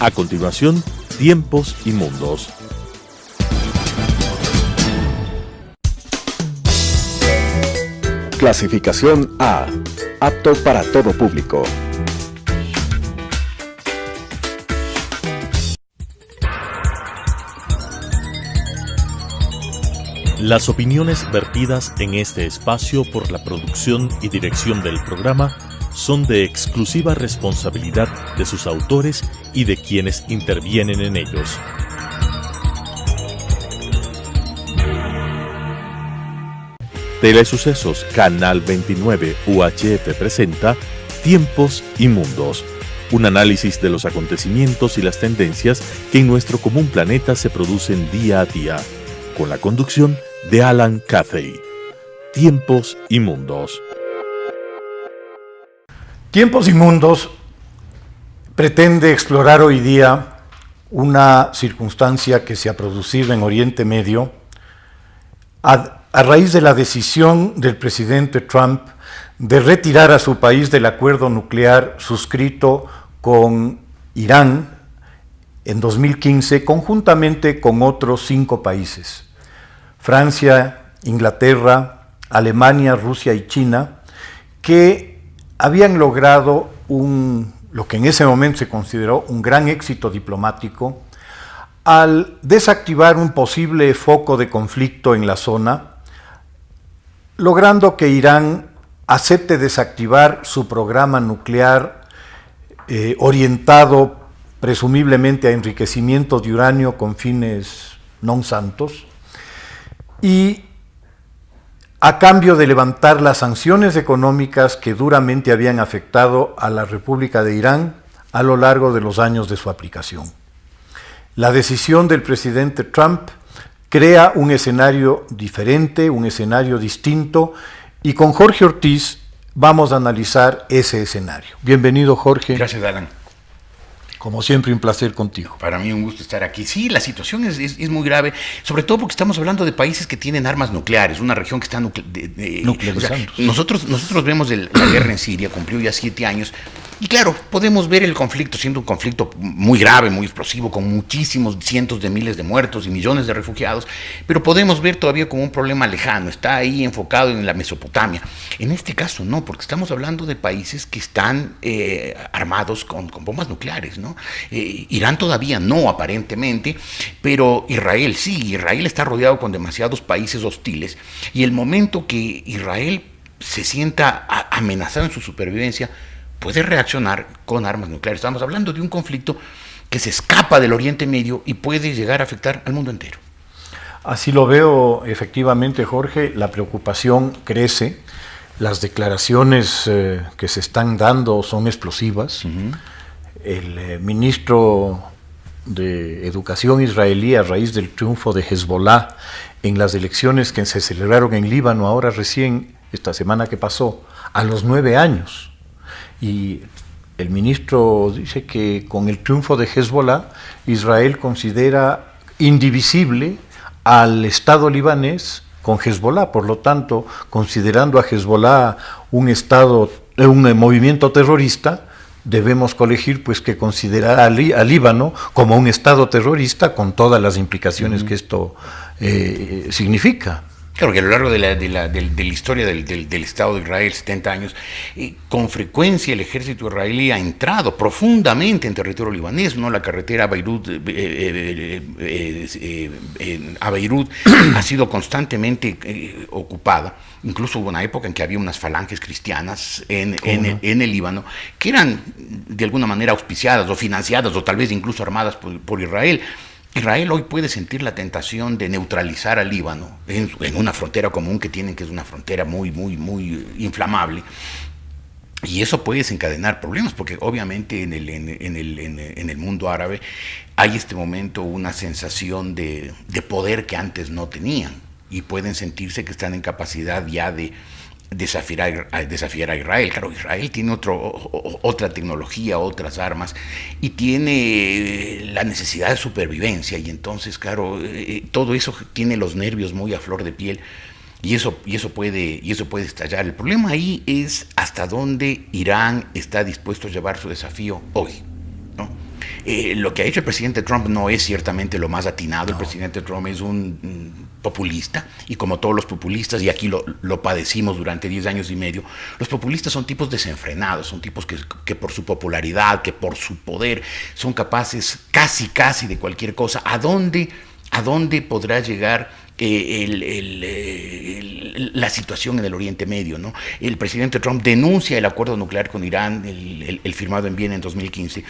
A continuación, Tiempos y Mundos. Clasificación A. Apto para todo público. Las opiniones vertidas en este espacio por la producción y dirección del programa son de exclusiva responsabilidad de sus autores y de quienes intervienen en ellos. Telesucesos Canal 29 UHF presenta Tiempos y Mundos, un análisis de los acontecimientos y las tendencias que en nuestro común planeta se producen día a día, con la conducción de Alan Cathay. Tiempos y Mundos. Tiempos y Mundos pretende explorar hoy día una circunstancia que se ha producido en Oriente Medio a raíz de la decisión del presidente Trump de retirar a su país del acuerdo nuclear suscrito con Irán en 2015, conjuntamente con otros 5 países: Francia, Inglaterra, Alemania, Rusia y China, que habían logrado lo que en ese momento se consideró un gran éxito diplomático al desactivar un posible foco de conflicto en la zona, logrando que Irán acepte desactivar su programa nuclear orientado presumiblemente a enriquecimiento de uranio con fines non santos, y a cambio de levantar las sanciones económicas que duramente habían afectado a la República de Irán a lo largo de los años de su aplicación. La decisión del presidente Trump crea un escenario diferente, un escenario distinto, y con Jorge Ortiz vamos a analizar ese escenario. Bienvenido, Jorge. Gracias, Alan. Como siempre, un placer contigo. Para mí un gusto estar aquí. Sí, la situación es muy grave, sobre todo porque estamos hablando de países que tienen armas nucleares, una región que está nuclearizando. O sea, nosotros vemos la guerra en Siria, cumplió ya 7 años, y claro, podemos ver el conflicto siendo un conflicto muy grave, muy explosivo, con muchísimos cientos de miles de muertos y millones de refugiados, pero podemos ver todavía como un problema lejano, está ahí enfocado en la Mesopotamia. En este caso no, porque estamos hablando de países que están armados con bombas nucleares, ¿no? Irán todavía no, aparentemente, pero Israel sí. Israel está rodeado con demasiados países hostiles, y el momento que Israel se sienta amenazado en su supervivencia, puede reaccionar con armas nucleares. Estamos hablando de un conflicto que se escapa del Oriente Medio y puede llegar a afectar al mundo entero. Así lo veo, efectivamente, Jorge. La preocupación crece, las declaraciones que se están dando son explosivas. El ministro de Educación israelí, a raíz del triunfo de Hezbollah en las elecciones que se celebraron en Líbano ahora recién, esta semana que pasó, a los 9 años, y el ministro dice que con el triunfo de Hezbollah, Israel considera indivisible al Estado libanés con Hezbollah. Por lo tanto, considerando a Hezbollah un movimiento terrorista, debemos colegir pues que considerar al Líbano como un Estado terrorista, con todas las implicaciones que esto significa. Claro que a lo largo de la historia del Estado de Israel, 70 años, con frecuencia el ejército israelí ha entrado profundamente en territorio libanés, ¿no? La carretera a Beirut ha sido constantemente ocupada. Incluso hubo una época en que había unas falanges cristianas en el Líbano, que eran de alguna manera auspiciadas o financiadas o tal vez incluso armadas por Israel. Israel hoy puede sentir la tentación de neutralizar al Líbano en una frontera común que tienen, que es una frontera muy inflamable. Y eso puede desencadenar problemas, porque obviamente en el mundo árabe hay este momento una sensación de poder que antes no tenían, y pueden sentirse que están en capacidad ya de desafiar a Israel. Claro, Israel tiene otra tecnología, otras armas, y tiene la necesidad de supervivencia, y entonces, claro, todo eso tiene los nervios muy a flor de piel, y eso puede estallar. El problema ahí es hasta dónde Irán está dispuesto a llevar su desafío hoy, ¿no? Lo que ha hecho el presidente Trump no es ciertamente lo más atinado. El presidente Trump es un populista, y como todos los populistas, y aquí lo padecimos durante 10 años y medio, los populistas son tipos desenfrenados, son tipos que por su popularidad, que por su poder, son capaces casi de cualquier cosa. ¿A dónde podrá llegar la situación en el Oriente Medio, ¿no? El presidente Trump denuncia el acuerdo nuclear con Irán, el firmado en Viena en 2015,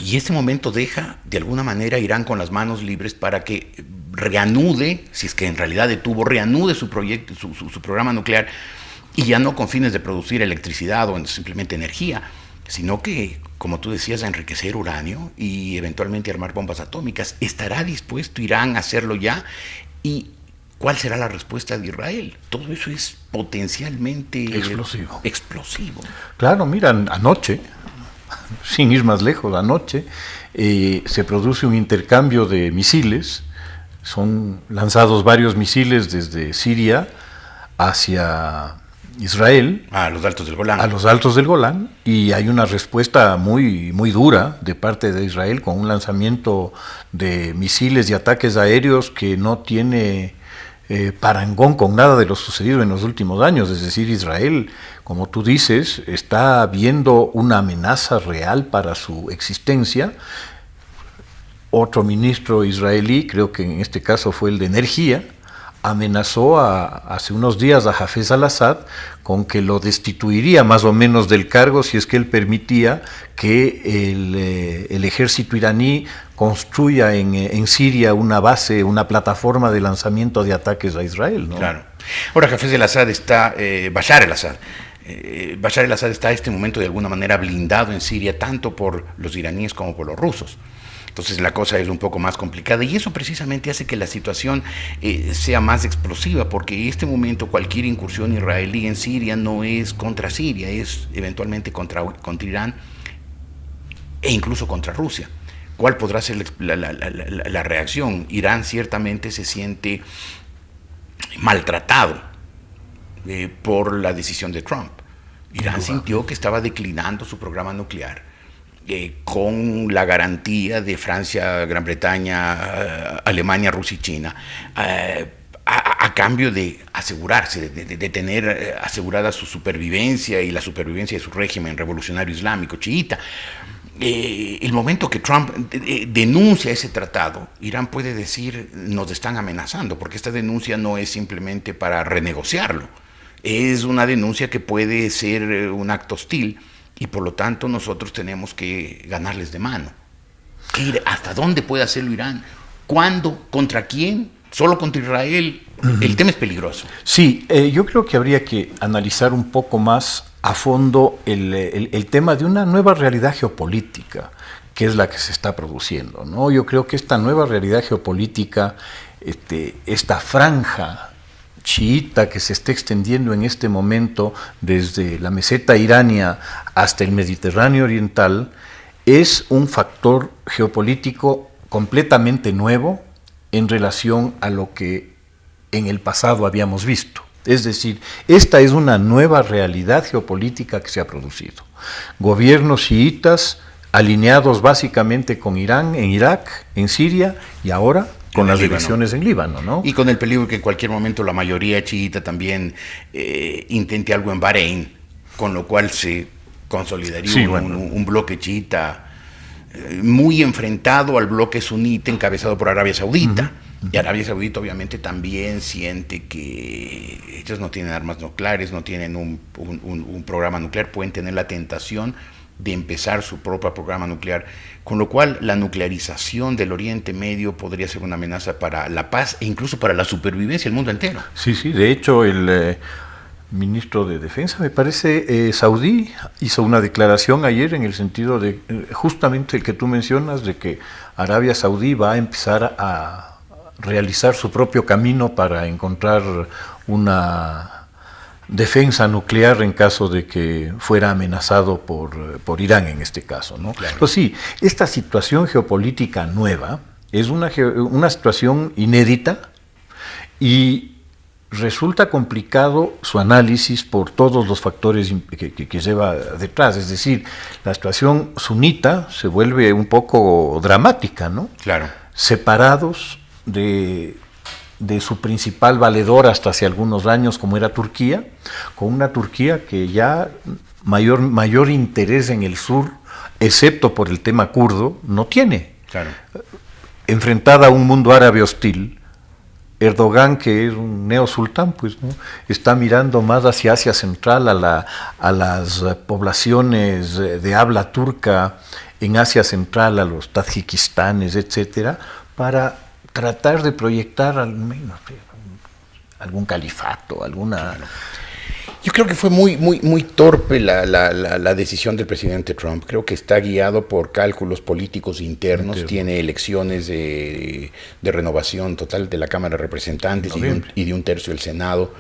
y este momento deja de alguna manera a Irán con las manos libres para que reanude, si es que en realidad reanude su proyecto, su programa nuclear, y ya no con fines de producir electricidad o simplemente energía, sino que, como tú decías, a enriquecer uranio y eventualmente armar bombas atómicas. ¿Estará dispuesto Irán a hacerlo ya? ¿Y cuál será la respuesta de Israel? Todo eso es potencialmente explosivo. Claro, mira, anoche, sin ir más lejos, anoche se produce un intercambio de misiles. Son lanzados varios misiles desde Siria hacia Israel, a los Altos del Golán. A los Altos del Golán, y hay una respuesta muy dura de parte de Israel con un lanzamiento de misiles y ataques aéreos que no tiene parangón con nada de lo sucedido en los últimos años. Es decir, Israel, como tú dices, está viendo una amenaza real para su existencia. Otro ministro israelí, creo que en este caso fue el de Energía, amenazó hace unos días a Hafez al-Assad con que lo destituiría más o menos del cargo si es que él permitía que el ejército iraní construya en Siria una base, una plataforma de lanzamiento de ataques a Israel, ¿no? Claro. Ahora Hafez al-Assad está, Bashar al-Assad está en este momento de alguna manera blindado en Siria, tanto por los iraníes como por los rusos. Entonces la cosa es un poco más complicada, y eso precisamente hace que la situación sea más explosiva, porque en este momento cualquier incursión israelí en Siria no es contra Siria, es eventualmente contra Irán e incluso contra Rusia. ¿Cuál podrá ser la reacción? Irán ciertamente se siente maltratado por la decisión de Trump. Irán sintió que estaba declinando su programa nuclear, con la garantía de Francia, Gran Bretaña, Alemania, Rusia y China, a cambio de asegurarse, de tener asegurada su supervivencia y la supervivencia de su régimen revolucionario islámico chiita. El momento que Trump denuncia ese tratado, Irán puede decir: nos están amenazando, porque esta denuncia no es simplemente para renegociarlo, es una denuncia que puede ser un acto hostil, y por lo tanto nosotros tenemos que ganarles de mano. ¿Hasta dónde puede hacerlo Irán? ¿Cuándo? ¿Contra quién? ¿Solo contra Israel? El tema es peligroso. Sí, yo creo que habría que analizar un poco más a fondo el tema de una nueva realidad geopolítica, que es la que se está produciendo, ¿no? Yo creo que esta nueva realidad geopolítica, esta franja chiita que se está extendiendo en este momento desde la meseta irania hasta el Mediterráneo oriental, es un factor geopolítico completamente nuevo en relación a lo que en el pasado habíamos visto. Es decir, esta es una nueva realidad geopolítica que se ha producido. Gobiernos chiitas alineados básicamente con Irán en Irak, en Siria, y ahora con las divisiones en Líbano, ¿no? Y con el peligro que en cualquier momento la mayoría chiita también intente algo en Bahrein, con lo cual se consolidaría un bloque chiita muy enfrentado al bloque sunita encabezado por Arabia Saudita. Y Arabia Saudita obviamente también siente que ellos no tienen armas nucleares, no tienen un programa nuclear, pueden tener la tentación de empezar su propio programa nuclear, con lo cual la nuclearización del Oriente Medio podría ser una amenaza para la paz e incluso para la supervivencia del mundo entero. Sí, de hecho el ministro de Defensa, me parece, saudí, hizo una declaración ayer en el sentido de justamente el que tú mencionas, de que Arabia Saudí va a empezar a realizar su propio camino para encontrar una defensa nuclear en caso de que fuera amenazado por Irán en este caso, ¿no? Claro. Pues sí, esta situación geopolítica nueva es una situación inédita, y resulta complicado su análisis por todos los factores que lleva detrás. Es decir, la situación sunita se vuelve un poco dramática, ¿no? Claro. Separados de su principal valedor hasta hace algunos años, como era Turquía, con una Turquía que ya mayor interés en el sur, excepto por el tema kurdo, no tiene. Claro. Enfrentada a un mundo árabe hostil, Erdogan, que es un neosultán, pues, ¿no?, está mirando más hacia Asia Central, a las poblaciones de habla turca en Asia Central, a los tajikistanes, etcétera, para tratar de proyectar algún califato, alguna... Claro. Yo creo que fue muy torpe la decisión del presidente Trump. Creo que está guiado por cálculos políticos internos. Tiene elecciones de renovación total de la Cámara de Representantes y de un tercio del Senado.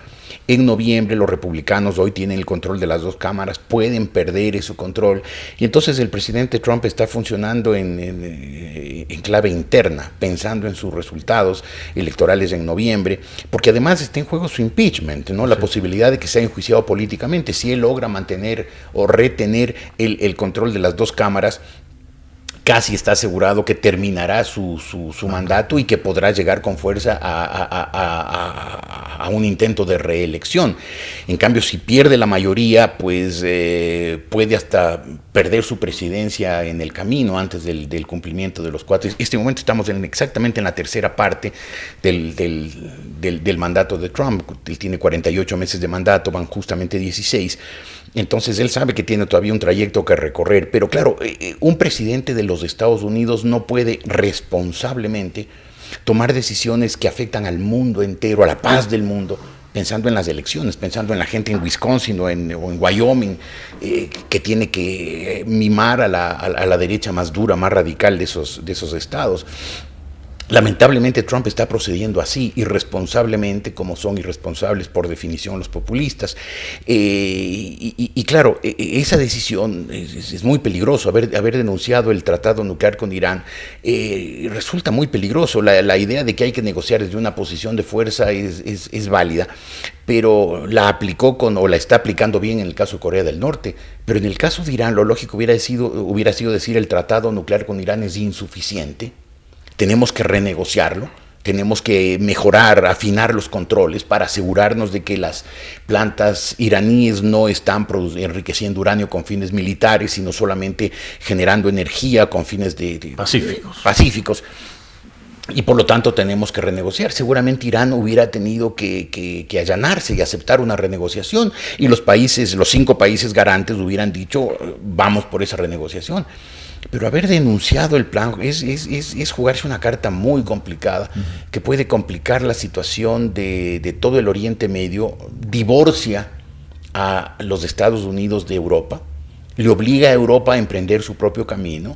En noviembre los republicanos hoy tienen el control de las dos cámaras, pueden perder ese control. Y entonces el presidente Trump está funcionando en clave interna, pensando en sus resultados electorales en noviembre, porque además está en juego su impeachment, ¿no? La posibilidad de que sea enjuiciado políticamente. Si él logra mantener o retener el control de las dos cámaras, casi está asegurado que terminará su mandato y que podrá llegar con fuerza a un intento de reelección. En cambio, si pierde la mayoría, pues puede hasta perder su presidencia en el camino antes del cumplimiento de los 4. En este momento estamos exactamente en la tercera parte del mandato de Trump. Él tiene 48 meses de mandato, van justamente 16. Entonces él sabe que tiene todavía un trayecto que recorrer, pero claro, un presidente de los Estados Unidos no puede responsablemente tomar decisiones que afectan al mundo entero, a la paz del mundo, pensando en las elecciones, pensando en la gente en Wisconsin o en Wyoming, que tiene que mimar a la derecha más dura, más radical de esos estados. Lamentablemente Trump está procediendo así, irresponsablemente, como son irresponsables por definición los populistas. Y claro, esa decisión es muy peligroso. Haber denunciado el tratado nuclear con Irán resulta muy peligroso. La idea de que hay que negociar desde una posición de fuerza es válida, pero la aplicó o la está aplicando bien en el caso de Corea del Norte. Pero en el caso de Irán, lo lógico hubiera sido decir el tratado nuclear con Irán es insuficiente. Tenemos que renegociarlo, tenemos que mejorar, afinar los controles para asegurarnos de que las plantas iraníes no están enriqueciendo uranio con fines militares, sino solamente generando energía con fines pacíficos. Y por lo tanto tenemos que renegociar. Seguramente Irán hubiera tenido que allanarse y aceptar una renegociación, y los 5 países garantes hubieran dicho, vamos por esa renegociación. Pero haber denunciado el plan es jugarse una carta muy complicada, que puede complicar la situación de todo el Oriente Medio, divorcia a los Estados Unidos de Europa, le obliga a Europa a emprender su propio camino,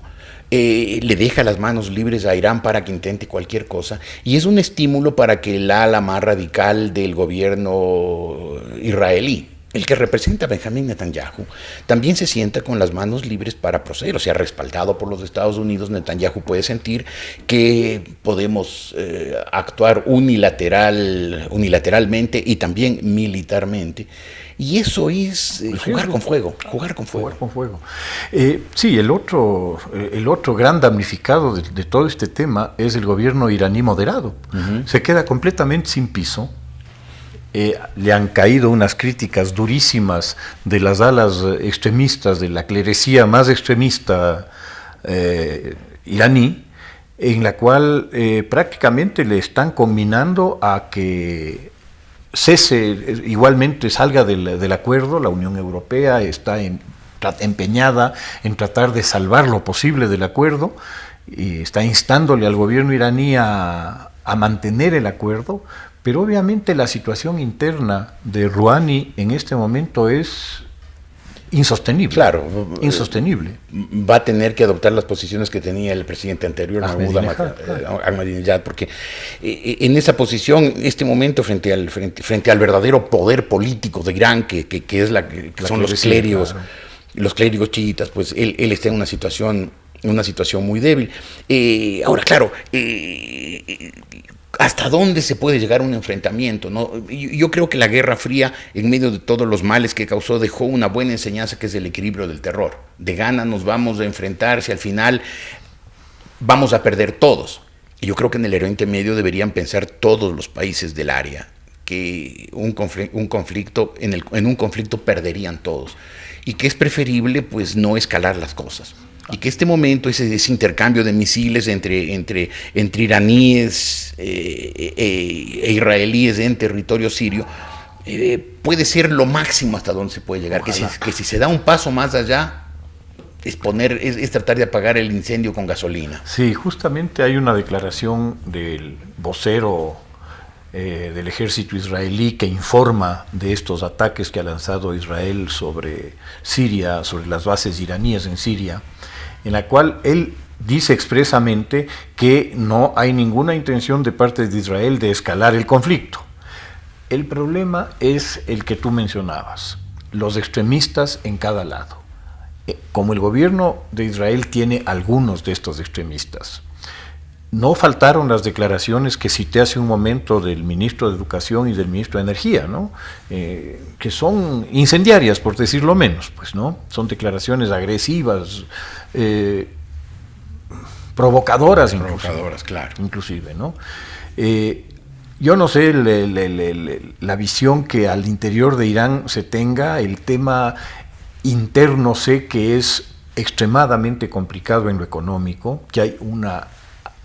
le deja las manos libres a Irán para que intente cualquier cosa, y es un estímulo para que el ala más radical del gobierno israelí, el que representa a Benjamín Netanyahu, también se sienta con las manos libres para proceder. O sea, respaldado por los Estados Unidos, Netanyahu puede sentir que podemos actuar unilateralmente y también militarmente. Y eso es jugar con fuego. Sí, el otro gran damnificado de todo este tema es el gobierno iraní moderado. Se queda completamente sin piso. Le han caído unas críticas durísimas de las alas extremistas, de la clerecía más extremista iraní, en la cual prácticamente le están combinando a que igualmente salga del acuerdo. La Unión Europea está empeñada en tratar de salvar lo posible del acuerdo, y está instándole al gobierno iraní a mantener el acuerdo. Pero obviamente la situación interna de Rouhani en este momento es insostenible. Claro. Insostenible. Va a tener que adoptar las posiciones que tenía el presidente anterior, Ahmadinejad, porque en esa posición, en este momento, frente al verdadero poder político de Irán, que son los clérigos, claro, los clérigos chiitas, pues él está en una situación muy débil. Ahora, claro, ¿hasta dónde se puede llegar a un enfrentamiento, ¿no? Yo creo que la Guerra Fría, en medio de todos los males que causó, dejó una buena enseñanza, que es el equilibrio del terror. De gana nos vamos a enfrentar, si al final vamos a perder todos. Y yo creo que en el Oriente Medio deberían pensar todos los países del área que en un conflicto perderían todos, y que es preferible pues no escalar las cosas. Y que este momento, ese intercambio de misiles entre iraníes e israelíes en territorio sirio, puede ser lo máximo hasta donde se puede llegar. Que si se da un paso más allá, es tratar de apagar el incendio con gasolina. Sí, justamente hay una declaración del vocero del ejército israelí que informa de estos ataques que ha lanzado Israel sobre Siria, sobre las bases iraníes en Siria, en la cual él dice expresamente que no hay ninguna intención de parte de Israel de escalar el conflicto. El problema es el que tú mencionabas, los extremistas en cada lado. Como el gobierno de Israel tiene algunos de estos extremistas, no faltaron las declaraciones que cité hace un momento del ministro de Educación y del ministro de Energía, ¿no? Que son incendiarias, por decirlo menos, pues, ¿no? Son declaraciones agresivas, provocadoras, claro. Inclusive, ¿no? Yo no sé la visión que al interior de Irán se tenga. El tema interno sé que es extremadamente complicado en lo económico, que hay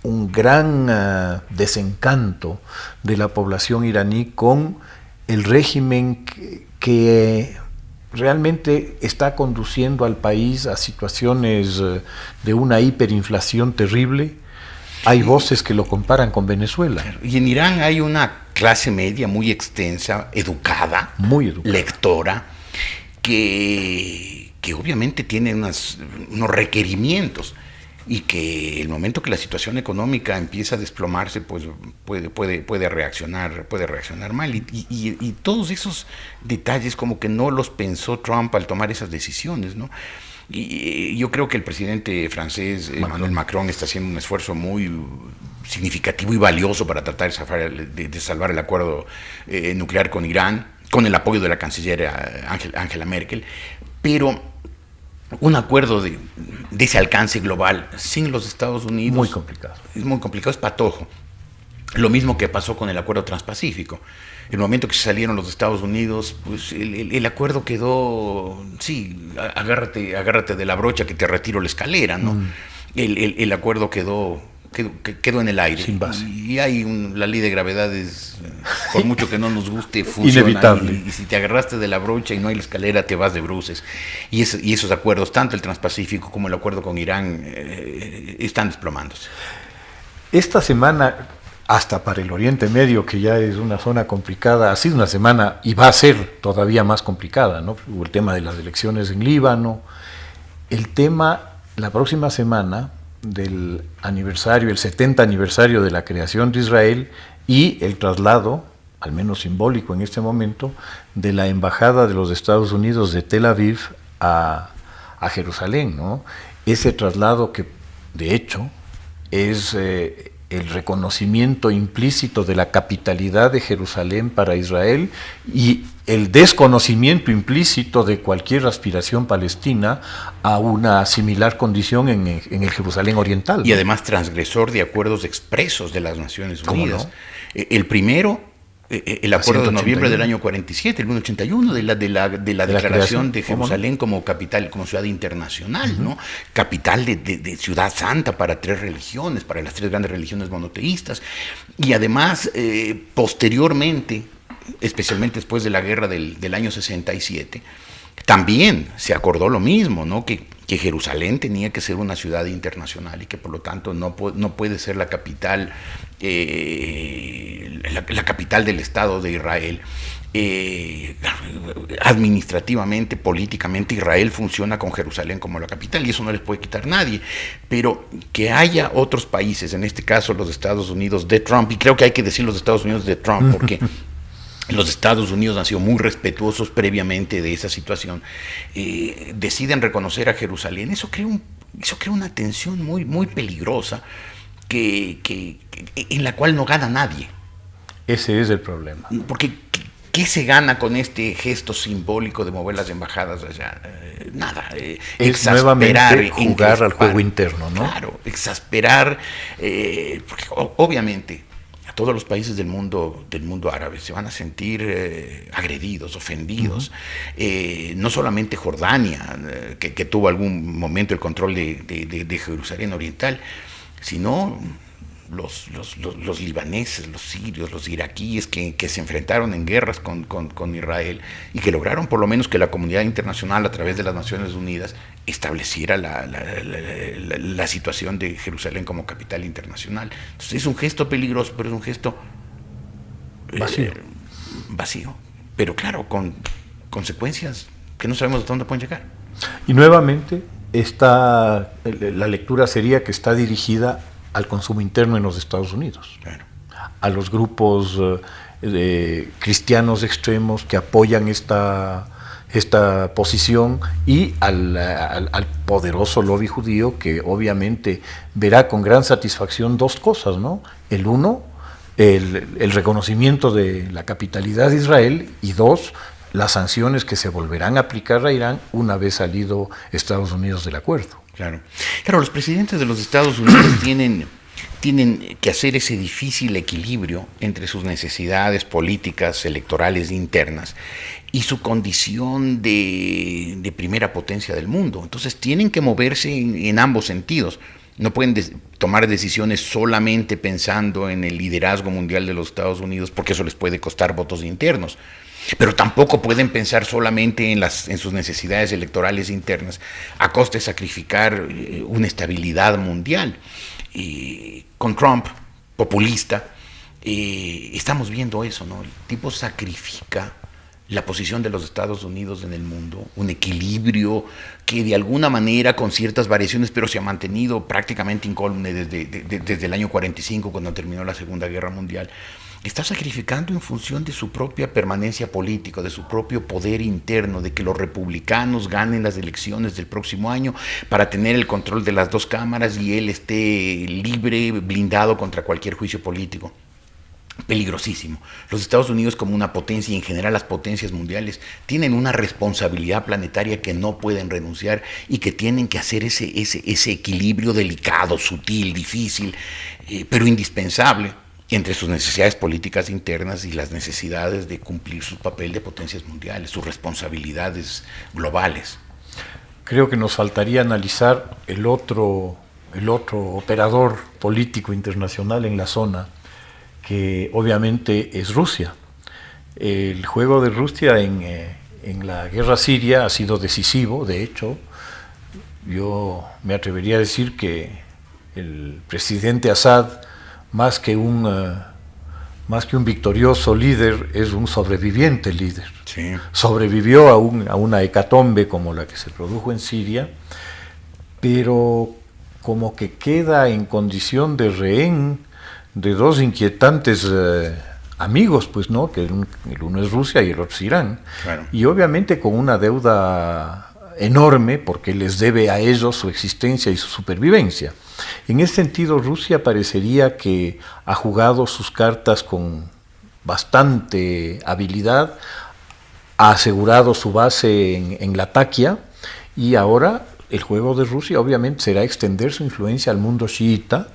un gran desencanto de la población iraní con el régimen que realmente está conduciendo al país a situaciones de una hiperinflación terrible. Hay voces que lo comparan con Venezuela. Y en Irán hay una clase media muy extensa, educada, lectora, que obviamente tiene unos requerimientos, y que el momento que la situación económica empieza a desplomarse, pues puede reaccionar mal, y todos esos detalles como que no los pensó Trump al tomar esas decisiones, ¿no? Y yo creo que el presidente francés, Emmanuel Macron, está haciendo un esfuerzo muy significativo y valioso para tratar de salvar el acuerdo nuclear con Irán, con el apoyo de la canciller Angela Merkel, pero un acuerdo de ese alcance global sin los Estados Unidos muy complicado. Es muy complicado, es patojo. Lo mismo que pasó con el acuerdo transpacífico. El momento que se salieron los Estados Unidos, pues el acuerdo quedó, sí, agárrate de la brocha que te retiro la escalera, ¿no? El acuerdo quedó en el aire. Sin base. Y hay la ley de gravedades, por mucho que no nos guste, funciona. Inevitable. Y si te agarraste de la brocha y no hay la escalera, te vas de bruces. Y esos acuerdos, tanto el Transpacífico como el acuerdo con Irán, están desplomándose. Esta semana, hasta para el Oriente Medio, que ya es una zona complicada, ha sido una semana y va a ser todavía más complicada, ¿no? Hubo el tema de las elecciones en Líbano, el tema, la próxima semana, del aniversario, el 70 aniversario de la creación de Israel, y el traslado, al menos simbólico en este momento, de la embajada de los Estados Unidos de Tel Aviv a Jerusalén, ¿no? Ese traslado que, de hecho, es el reconocimiento implícito de la capitalidad de Jerusalén para Israel y el desconocimiento implícito de cualquier aspiración palestina a una similar condición en el Jerusalén oriental, ¿no? Y además transgresor de acuerdos expresos de las Naciones Unidas. ¿No? El primero, el acuerdo de noviembre del año 47, el 1981, de la declaración de Jerusalén como capital, como ciudad internacional, ¿no? Capital de ciudad santa para tres religiones, para las tres grandes religiones monoteístas. Y además, posteriormente, especialmente después de la guerra del año 67, también se acordó lo mismo, ¿no? Que Jerusalén tenía que ser una ciudad internacional y que por lo tanto no puede ser la capital, la capital del Estado de Israel. Administrativamente, políticamente, Israel funciona con Jerusalén como la capital y eso no les puede quitar nadie, pero que haya otros países, en este caso los Estados Unidos de Trump, y creo que hay que decir los Estados Unidos de Trump porque los Estados Unidos han sido muy respetuosos previamente de esa situación, deciden reconocer a Jerusalén. Eso crea Eso crea una tensión muy, muy peligrosa en la cual no gana nadie. Ese es el problema. Porque ¿qué se gana con este gesto simbólico de mover las embajadas allá? Nada. Es nuevamente jugar al juego interno, ¿no? Claro, exasperar, porque obviamente a todos los países del mundo árabe se van a sentir agredidos, ofendidos. No solamente Jordania, que tuvo algún momento el control de Jerusalén Oriental, sino los libaneses, los sirios, los iraquíes que se enfrentaron en guerras con Israel y que lograron por lo menos que la comunidad internacional a través de las Naciones Unidas estableciera la situación de Jerusalén como capital internacional. Entonces es un gesto peligroso, pero es un gesto vacío, pero claro, con consecuencias que no sabemos hasta dónde pueden llegar. Y nuevamente la lectura sería que está dirigida al consumo interno en los Estados Unidos, claro, a los grupos cristianos extremos que apoyan esta posición y al poderoso lobby judío que obviamente verá con gran satisfacción dos cosas, ¿no? El uno, el reconocimiento de la capitalidad de Israel, y dos, las sanciones que se volverán a aplicar a Irán una vez salido Estados Unidos del acuerdo. Claro, los presidentes de los Estados Unidos tienen que hacer ese difícil equilibrio entre sus necesidades políticas, electorales internas y su condición de primera potencia del mundo. Entonces tienen que moverse en ambos sentidos. No pueden tomar decisiones solamente pensando en el liderazgo mundial de los Estados Unidos, porque eso les puede costar votos internos. Pero tampoco pueden pensar solamente en sus necesidades electorales internas a costa de sacrificar una estabilidad mundial. Con Trump, populista, estamos viendo eso, ¿no? El tipo sacrifica la posición de los Estados Unidos en el mundo, un equilibrio que de alguna manera, con ciertas variaciones, pero se ha mantenido prácticamente incólume desde el año 45, cuando terminó la Segunda Guerra Mundial. Está sacrificando en función de su propia permanencia política, de su propio poder interno, de que los republicanos ganen las elecciones del próximo año para tener el control de las dos cámaras y él esté libre, blindado contra cualquier juicio político. Peligrosísimo. Los Estados Unidos, como una potencia y en general las potencias mundiales, tienen una responsabilidad planetaria que no pueden renunciar y que tienen que hacer ese equilibrio delicado, sutil, difícil, pero indispensable entre sus necesidades políticas internas y las necesidades de cumplir su papel de potencias mundiales, sus responsabilidades globales. Creo que nos faltaría analizar el otro operador político internacional en la zona, que obviamente es Rusia. El juego de Rusia en la guerra siria ha sido decisivo. De hecho, yo me atrevería a decir que el presidente Assad, más que un victorioso líder, es un sobreviviente líder. Sí. Sobrevivió a una hecatombe como la que se produjo en Siria, pero como que queda en condición de rehén de dos inquietantes amigos, pues, ¿no? Que el uno es Rusia y el otro es Irán. Claro. Y obviamente con una deuda enorme, porque les debe a ellos su existencia y su supervivencia. En ese sentido, Rusia parecería que ha jugado sus cartas con bastante habilidad, ha asegurado su base en Latakia, y ahora el juego de Rusia obviamente será extender su influencia al mundo chiita,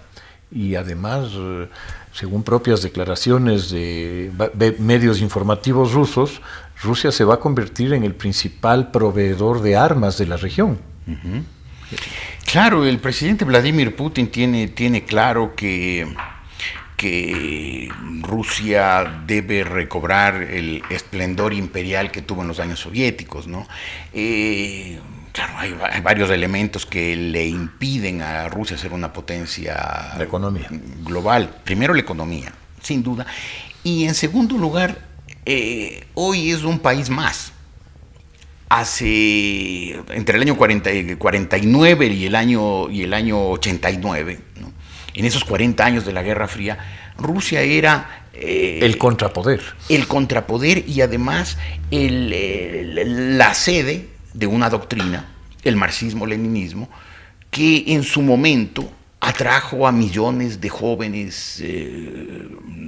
y además, según propias declaraciones de medios informativos rusos, Rusia se va a convertir en el principal proveedor de armas de la región. Uh-huh. Claro, el presidente Vladimir Putin tiene claro que Rusia debe recobrar el esplendor imperial que tuvo en los años soviéticos, ¿no? Claro, hay varios elementos que le impiden a Rusia ser una potencia la economía global. Primero, la economía, sin duda. Y en segundo lugar, hoy es un país más. Entre el año 49 y el año 89, ¿no? En esos 40 años de la Guerra Fría, Rusia era el contrapoder. El contrapoder y además la sede de una doctrina, el marxismo-leninismo, que en su momento atrajo a millones de jóvenes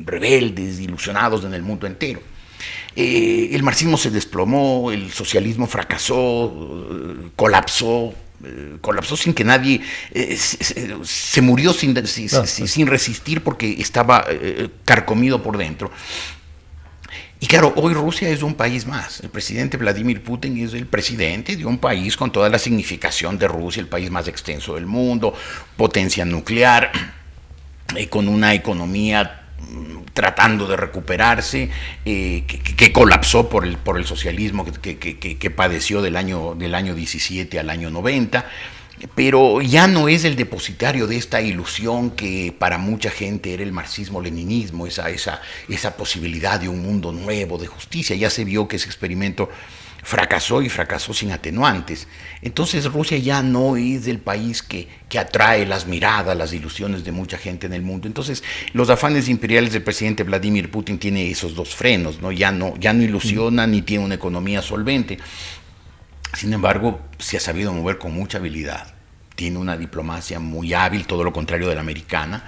rebeldes, ilusionados en el mundo entero. El marxismo se desplomó, el socialismo fracasó, colapsó sin que nadie, se murió sin resistir porque estaba carcomido por dentro. Y claro, hoy Rusia es un país más. El presidente Vladimir Putin es el presidente de un país con toda la significación de Rusia, el país más extenso del mundo, potencia nuclear, con una economía tratando de recuperarse, que colapsó por el socialismo que padeció del año 17 al año 90. Pero ya no es el depositario de esta ilusión que para mucha gente era el marxismo-leninismo, esa posibilidad de un mundo nuevo, de justicia. Ya se vio que ese experimento fracasó y fracasó sin atenuantes. Entonces Rusia ya no es el país que atrae las miradas, las ilusiones de mucha gente en el mundo. Entonces los afanes imperiales del presidente Vladimir Putin tienen esos dos frenos, ¿no? Ya no ilusiona ni tiene una economía solvente. Sin embargo, se ha sabido mover con mucha habilidad. Tiene una diplomacia muy hábil, todo lo contrario de la americana.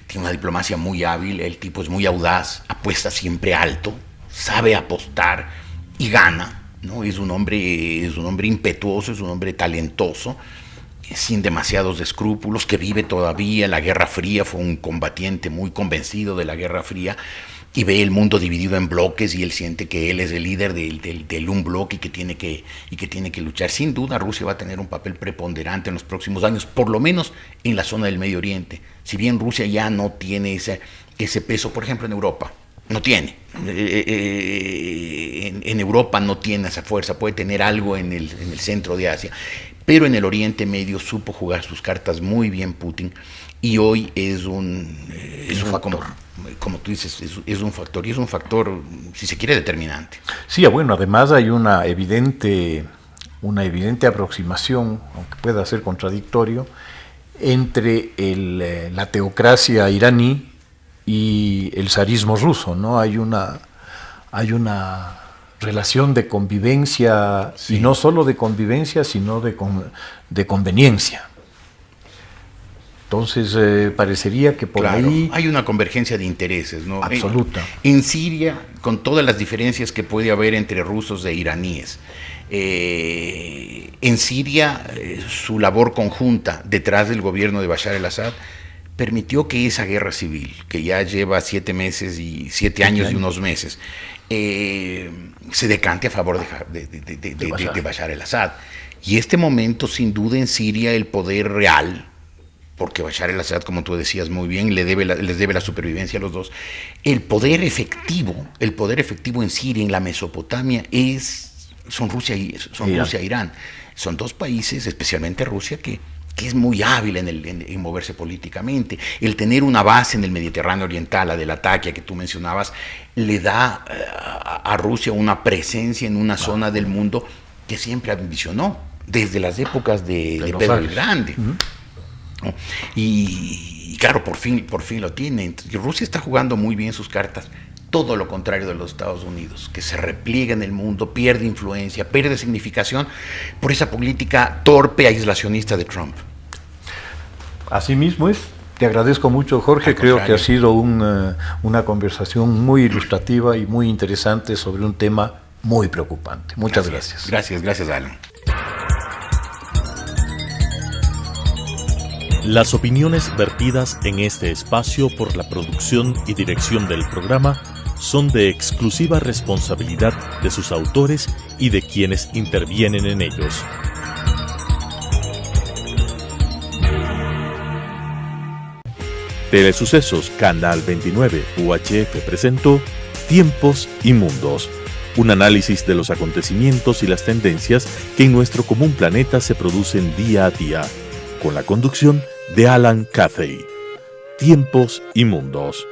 Tiene una diplomacia muy hábil, el tipo es muy audaz, apuesta siempre alto, sabe apostar y gana, ¿no? Es un hombre impetuoso, es un hombre talentoso, sin demasiados escrúpulos, que vive todavía la Guerra Fría, fue un combatiente muy convencido de la Guerra Fría, y ve el mundo dividido en bloques y él siente que él es el líder del un bloque y que tiene que luchar. Sin duda Rusia va a tener un papel preponderante en los próximos años, por lo menos en la zona del Medio Oriente. Si bien Rusia ya no tiene ese peso, por ejemplo, en Europa, no tiene. En Europa no tiene esa fuerza, puede tener algo en el centro de Asia, pero en el Oriente Medio supo jugar sus cartas muy bien Putin, y hoy es un factor. Como tú dices, es un factor, y es un factor, si se quiere, determinante. Sí, bueno, además hay una evidente aproximación, aunque pueda ser contradictorio, entre la teocracia iraní y el zarismo ruso, ¿no? Hay una relación de convivencia, sí. Y no solo de convivencia, sino de conveniencia. Entonces parecería que por ahí hay una convergencia de intereses, ¿no? Absoluta. En Siria, con todas las diferencias que puede haber entre rusos e iraníes, en Siria su labor conjunta detrás del gobierno de Bashar al-Assad permitió que esa guerra civil, que ya lleva 7 años y unos meses, se decante a favor de Bashar al-Assad. Y este momento, sin duda, en Siria el poder real, porque Bashar al-Assad, como tú decías muy bien, les debe la supervivencia a los dos. El poder efectivo en Siria, en la Mesopotamia, son Rusia e Irán. Son dos países, especialmente Rusia, que es muy hábil en moverse políticamente. El tener una base en el Mediterráneo Oriental, la de Latakia que tú mencionabas, le da a Rusia una presencia en una zona del mundo que siempre ambicionó, desde las épocas de Pedro el Grande. Uh-huh. Y claro, por fin lo tiene. Rusia está jugando muy bien sus cartas, todo lo contrario de los Estados Unidos, que se repliega en el mundo, pierde influencia, pierde significación por esa política torpe, aislacionista de Trump. Así mismo es. Te agradezco mucho, Jorge. Creo que ha sido una conversación muy ilustrativa y muy interesante sobre un tema muy preocupante. Muchas gracias. Gracias, Alan. Las opiniones vertidas en este espacio por la producción y dirección del programa son de exclusiva responsabilidad de sus autores y de quienes intervienen en ellos. Telesucesos Canal 29 UHF presentó Tiempos y Mundos, un análisis de los acontecimientos y las tendencias que en nuestro común planeta se producen día a día, con la conducción de Alan Cathay. Tiempos y Mundos.